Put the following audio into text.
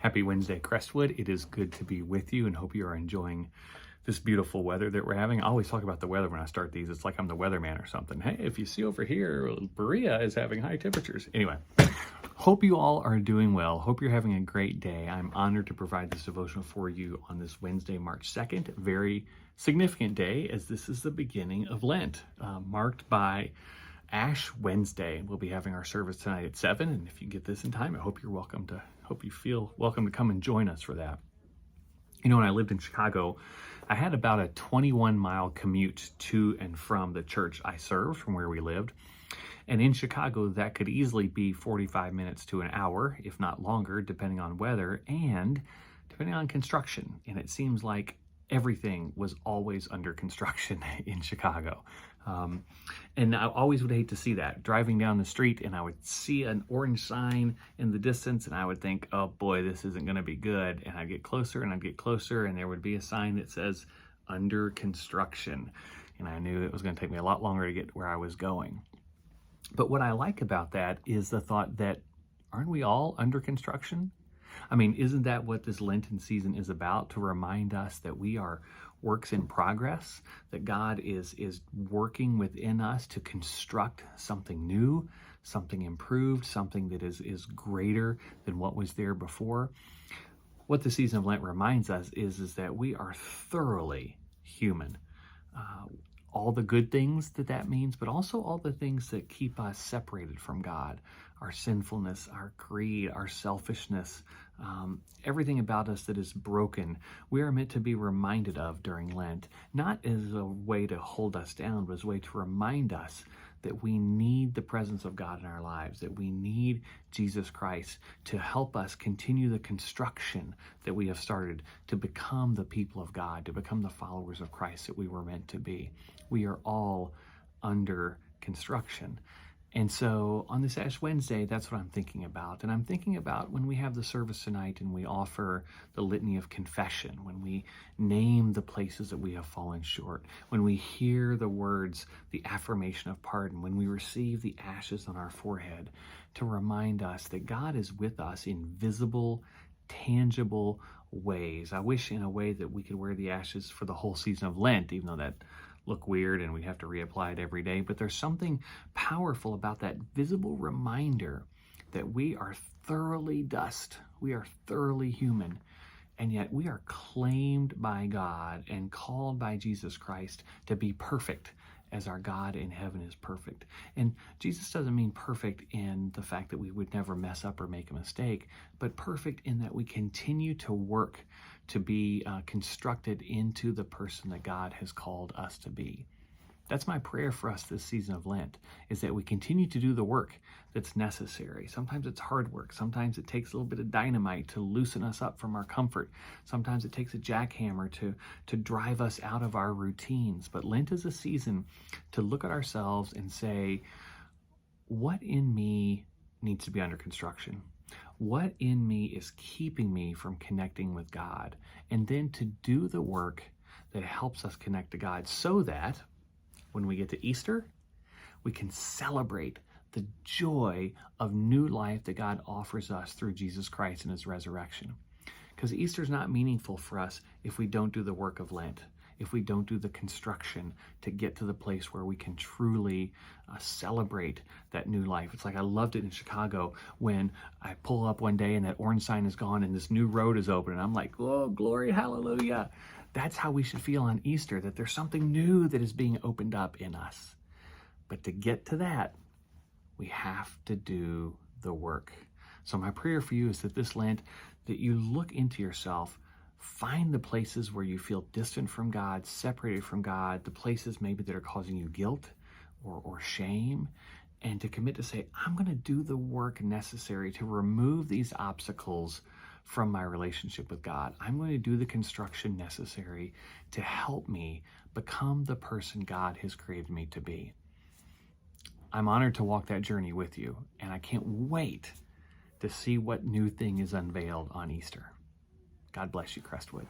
Happy Wednesday, Crestwood. It is good to be with you and hope you are enjoying this beautiful weather that we're having. I always talk about the weather when I start these. It's like I'm the weatherman or something. Hey, if you see over here, Berea is having high temperatures. Anyway, hope you all are doing well. Hope you're having a great day. I'm honored to provide this devotional for you on this Wednesday, March 2nd. Very significant day as this is the beginning of Lent, marked by Ash Wednesday. We'll be having our service tonight at 7, and if you get this in time, I hope you feel welcome to come and join us for that. You know, when I lived in Chicago, I had about a 21-mile commute to and from the church I served from where we lived. And in Chicago, that could easily be 45 minutes to an hour, if not longer, depending on weather and depending on construction. And it seems like everything was always under construction in Chicago. And I always would hate to see that. Driving down the street and I would see an orange sign in the distance and I would think, oh boy, this isn't going to be good. And I'd get closer and I'd get closer and there would be a sign that says under construction. And I knew it was going to take me a lot longer to get where I was going. But what I like about that is the thought that, aren't we all under construction? I mean, isn't that what this Lenten season is about? To remind us that we are works in progress, that God is working within us to construct something new, something improved, something that is greater than what was there before. What the season of Lent reminds us is that we are thoroughly human. All the good things that means, but also all the things that keep us separated from God. Our sinfulness, our greed, our selfishness, everything about us that is broken, we are meant to be reminded of during Lent, not as a way to hold us down, but as a way to remind us that we need the presence of God in our lives, that we need Jesus Christ to help us continue the construction that we have started to become the people of God, to become the followers of Christ that we were meant to be. We are all under construction. And so on this Ash Wednesday, that's what I'm thinking about. And I'm thinking about when we have the service tonight and we offer the litany of confession, when we name the places that we have fallen short, when we hear the words, the affirmation of pardon, when we receive the ashes on our forehead, to remind us that God is with us in visible, tangible ways. I wish in a way that we could wear the ashes for the whole season of Lent, even though that look weird and we have to reapply it every day. But there's something powerful about that visible reminder that we are thoroughly dust. We are thoroughly human. And yet we are claimed by God and called by Jesus Christ to be perfect as our God in heaven is perfect. And Jesus doesn't mean perfect in the fact that we would never mess up or make a mistake, but perfect in that we continue to work to be constructed into the person that God has called us to be. That's my prayer for us this season of Lent, is that we continue to do the work that's necessary. Sometimes it's hard work. Sometimes it takes a little bit of dynamite to loosen us up from our comfort. Sometimes it takes a jackhammer to drive us out of our routines. But Lent is a season to look at ourselves and say, what in me needs to be under construction? What in me is keeping me from connecting with God? And then to do the work that helps us connect to God so that when we get to Easter, we can celebrate the joy of new life that God offers us through Jesus Christ and his resurrection. Because Easter is not meaningful for us if we don't do the work of Lent, if we don't do the construction to get to the place where we can truly celebrate that new life. It's like I loved it in Chicago when I pull up one day and that orange sign is gone and this new road is open and I'm like, oh, glory, hallelujah. That's how we should feel on Easter, that there's something new that is being opened up in us. But to get to that, we have to do the work. So my prayer for you is that this Lent, that you look into yourself, find the places where you feel distant from God, separated from God, the places maybe that are causing you guilt or shame, and to commit to say, I'm going to do the work necessary to remove these obstacles from my relationship with God. I'm going to do the construction necessary to help me become the person God has created me to be. I'm honored to walk that journey with you, and I can't wait to see what new thing is unveiled on Easter. God bless you, Crestwood.